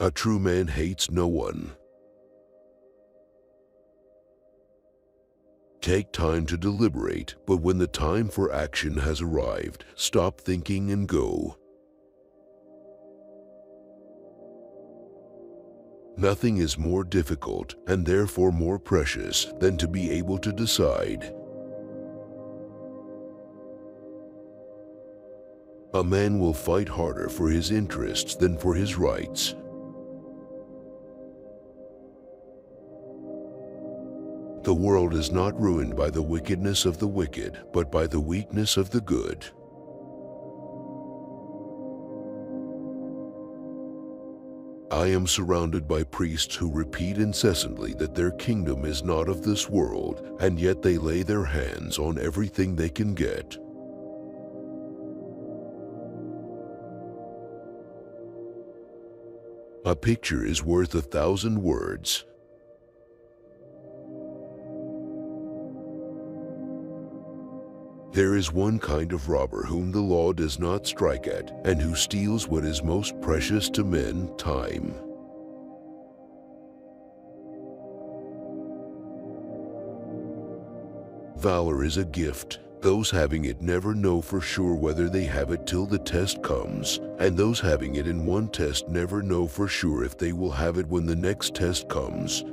A true man hates no one. Take time to deliberate, but when the time for action has arrived, stop thinking and go. Nothing is more difficult, and therefore more precious, than to be able to decide. A man will fight harder for his interests than for his rights. The world is not ruined by the wickedness of the wicked, but by the weakness of the good. I am surrounded by priests who repeat incessantly that their kingdom is not of this world, and yet they lay their hands on everything they can get. A picture is worth 1,000 words. There is one kind of robber whom the law does not strike at, and who steals what is most precious to men, time. Valor is a gift. Those having it never know for sure whether they have it till the test comes, and those having it in one test never know for sure if they will have it when the next test comes.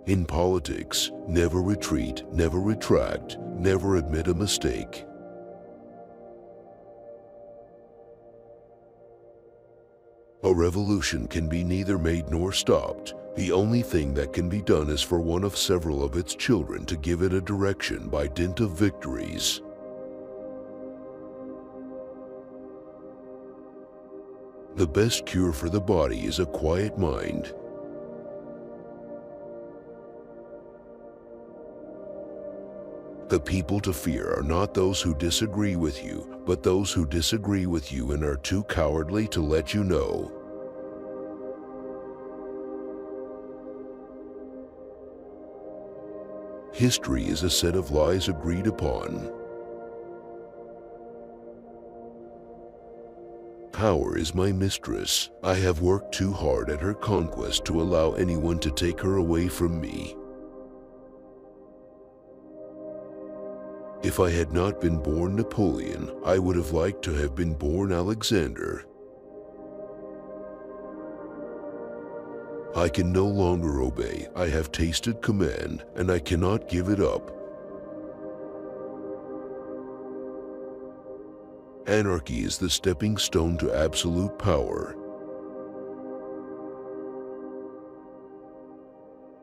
In politics, never retreat, never retract, never admit a mistake. A revolution can be neither made nor stopped. The only thing that can be done is for one of several of its children to give it a direction by dint of victories. The best cure for the body is a quiet mind. The people to fear are not those who disagree with you, but those who disagree with you and are too cowardly to let you know. History is a set of lies agreed upon. Power is my mistress. I have worked too hard at her conquest to allow anyone to take her away from me. If I had not been born Napoleon, I would have liked to have been born Alexander. I can no longer obey. I have tasted command, and I cannot give it up. Anarchy is the stepping stone to absolute power.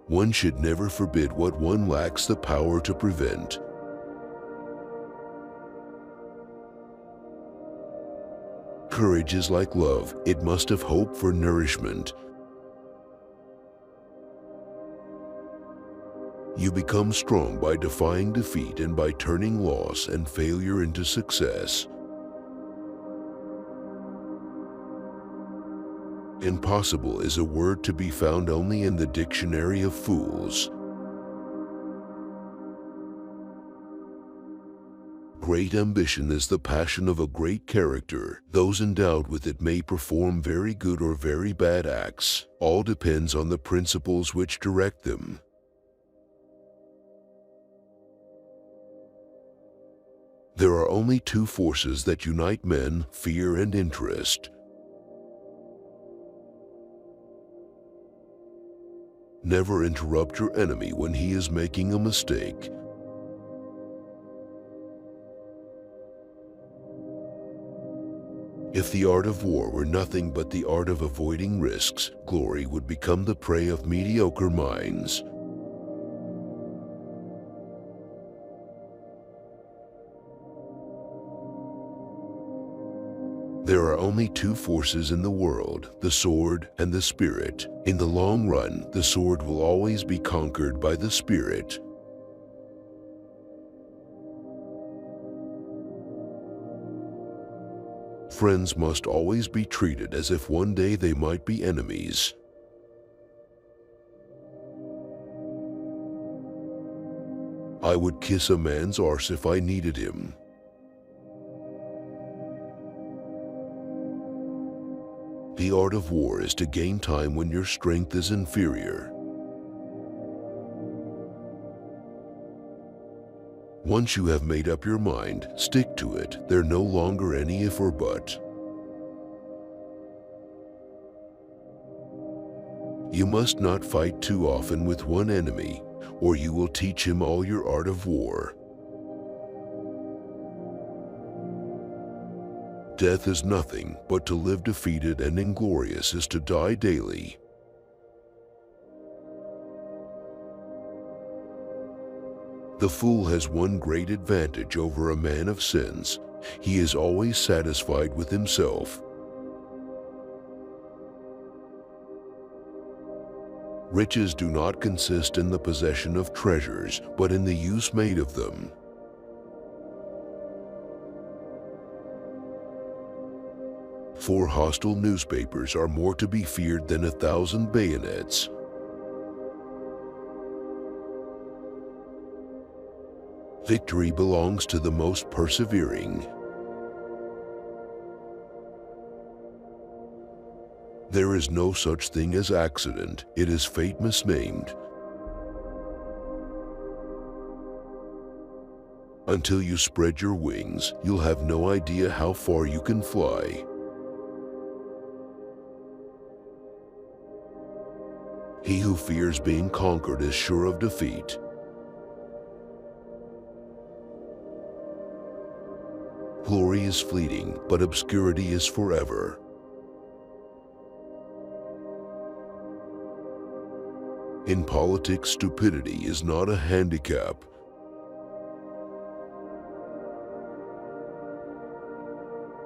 One should never forbid what one lacks the power to prevent. Courage is like love, it must have hope for nourishment. You become strong by defying defeat and by turning loss and failure into success. Impossible is a word to be found only in the dictionary of fools. Great ambition is the passion of a great character. Those endowed with it may perform very good or very bad acts. All depends on the principles which direct them. There are only two forces that unite men, fear and interest. Never interrupt your enemy when he is making a mistake. If the art of war were nothing but the art of avoiding risks, glory would become the prey of mediocre minds. There are only two forces in the world, the sword and the spirit. In the long run, the sword will always be conquered by the spirit. Friends must always be treated as if one day they might be enemies. I would kiss a man's arse if I needed him. The art of war is to gain time when your strength is inferior. Once you have made up your mind, stick to it. There's no longer any if or but. You must not fight too often with one enemy, or you will teach him all your art of war. Death is nothing, but to live defeated and inglorious is to die daily. The fool has one great advantage over a man of sense. He is always satisfied with himself. Riches do not consist in the possession of treasures, but in the use made of them. Four hostile newspapers are more to be feared than 1,000 bayonets. Victory belongs to the most persevering. There is no such thing as accident, it is fate misnamed. Until you spread your wings, you'll have no idea how far you can fly. He who fears being conquered is sure of defeat. Glory is fleeting, but obscurity is forever. In politics, stupidity is not a handicap.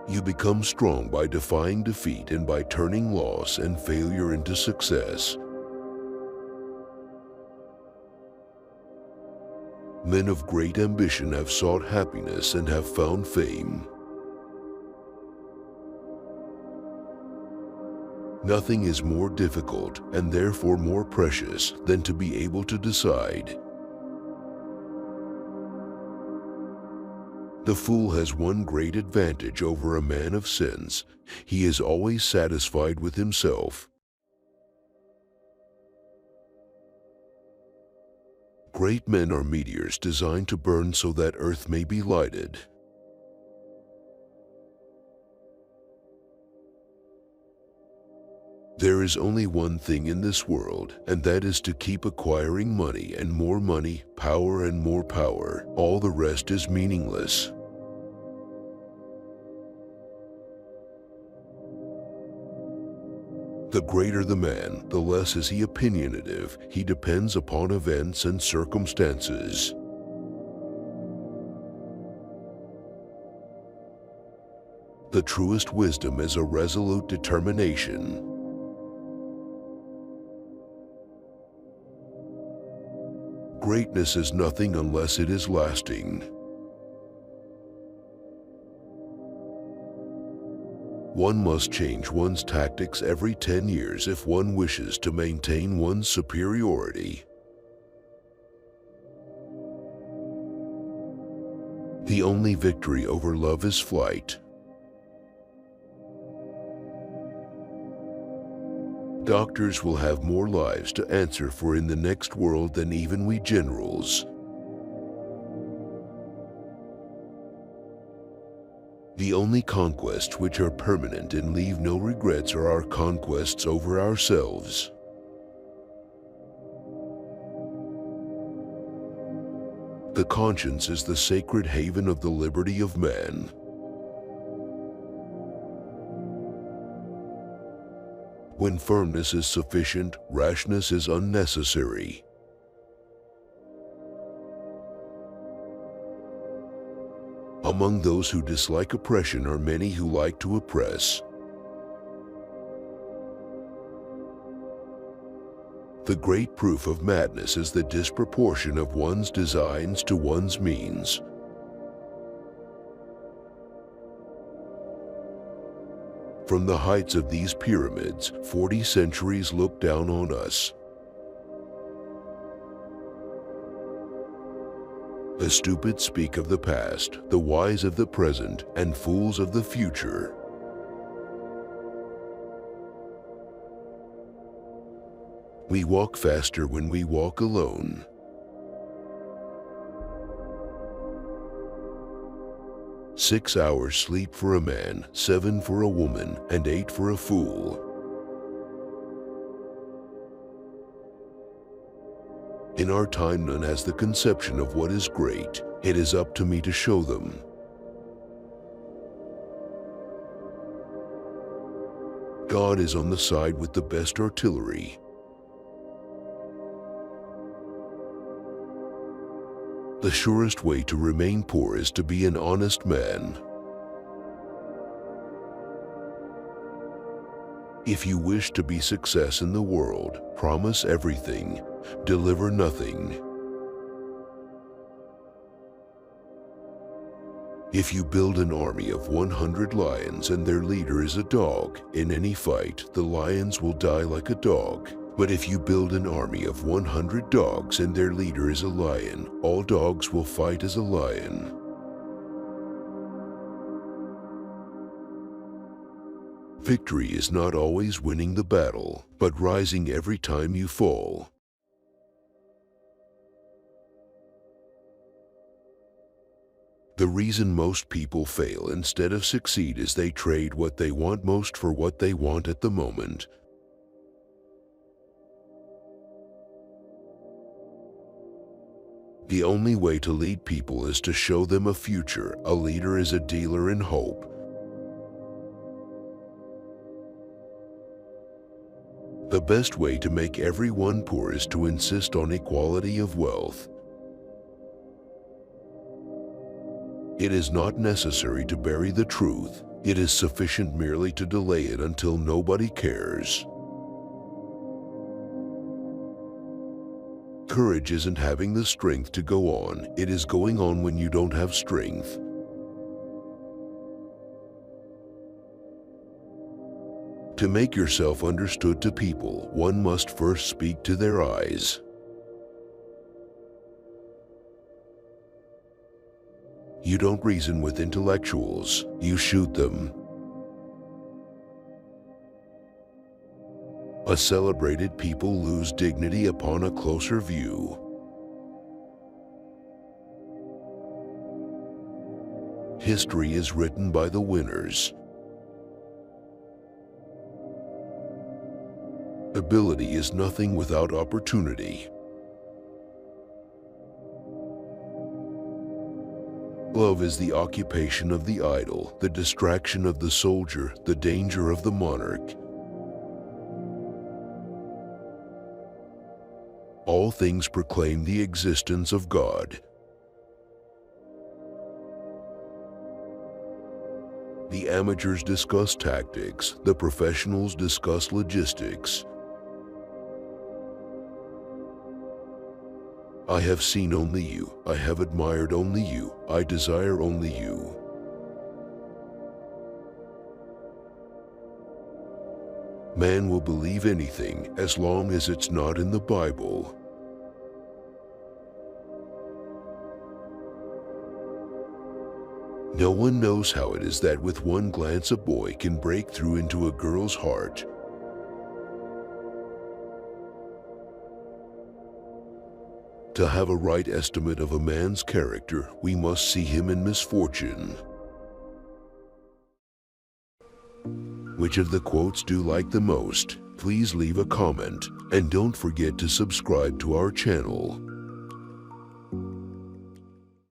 You become strong by defying defeat and by turning loss and failure into success. Men of great ambition have sought happiness and have found fame. Nothing is more difficult and therefore more precious than to be able to decide. The fool has one great advantage over a man of sense. He is always satisfied with himself. Great men are meteors designed to burn so that earth may be lighted. There is only one thing in this world, and that is to keep acquiring money and more money, power and more power. All the rest is meaningless. The greater the man, the less is he opinionative. He depends upon events and circumstances. The truest wisdom is a resolute determination. Greatness is nothing unless it is lasting. One must change one's tactics every 10 years if one wishes to maintain one's superiority. The only victory over love is flight. Doctors will have more lives to answer for in the next world than even we generals. The only conquests which are permanent and leave no regrets are our conquests over ourselves. The conscience is the sacred haven of the liberty of man. When firmness is sufficient, rashness is unnecessary. Among those who dislike oppression are many who like to oppress. The great proof of madness is the disproportion of one's designs to one's means. From the heights of these pyramids, 40 centuries look down on us. The stupid speak of the past, the wise of the present, and fools of the future. We walk faster when we walk alone. "6 hours sleep for a man, 7 for a woman, and 8 for a fool." In our time none has the conception of what is great. It is up to me to show them. God is on the side with the best artillery. The surest way to remain poor is to be an honest man. If you wish to be success in the world, promise everything, deliver nothing. If you build an army of 100 lions and their leader is a dog, in any fight, the lions will die like a dog. But if you build an army of 100 dogs and their leader is a lion, all dogs will fight as a lion. Victory is not always winning the battle, but rising every time you fall. The reason most people fail instead of succeed is they trade what they want most for what they want at the moment. The only way to lead people is to show them a future. A leader is a dealer in hope. The best way to make everyone poor is to insist on equality of wealth. It is not necessary to bury the truth. It is sufficient merely to delay it until nobody cares. Courage isn't having the strength to go on. It is going on when you don't have strength. To make yourself understood to people, one must first speak to their eyes. You don't reason with intellectuals, you shoot them. A celebrated people lose dignity upon a closer view. History is written by the winners. Ability is nothing without opportunity. Love is the occupation of the idle, the distraction of the soldier, the danger of the monarch. All things proclaim the existence of God. The amateurs discuss tactics, the professionals discuss logistics. I have seen only you, I have admired only you, I desire only you. Man will believe anything as long as it's not in the Bible. No one knows how it is that with one glance a boy can break through into a girl's heart. To have a right estimate of a man's character, we must see him in misfortune. Which of the quotes do you like the most? Please leave a comment, and don't forget to subscribe to our channel.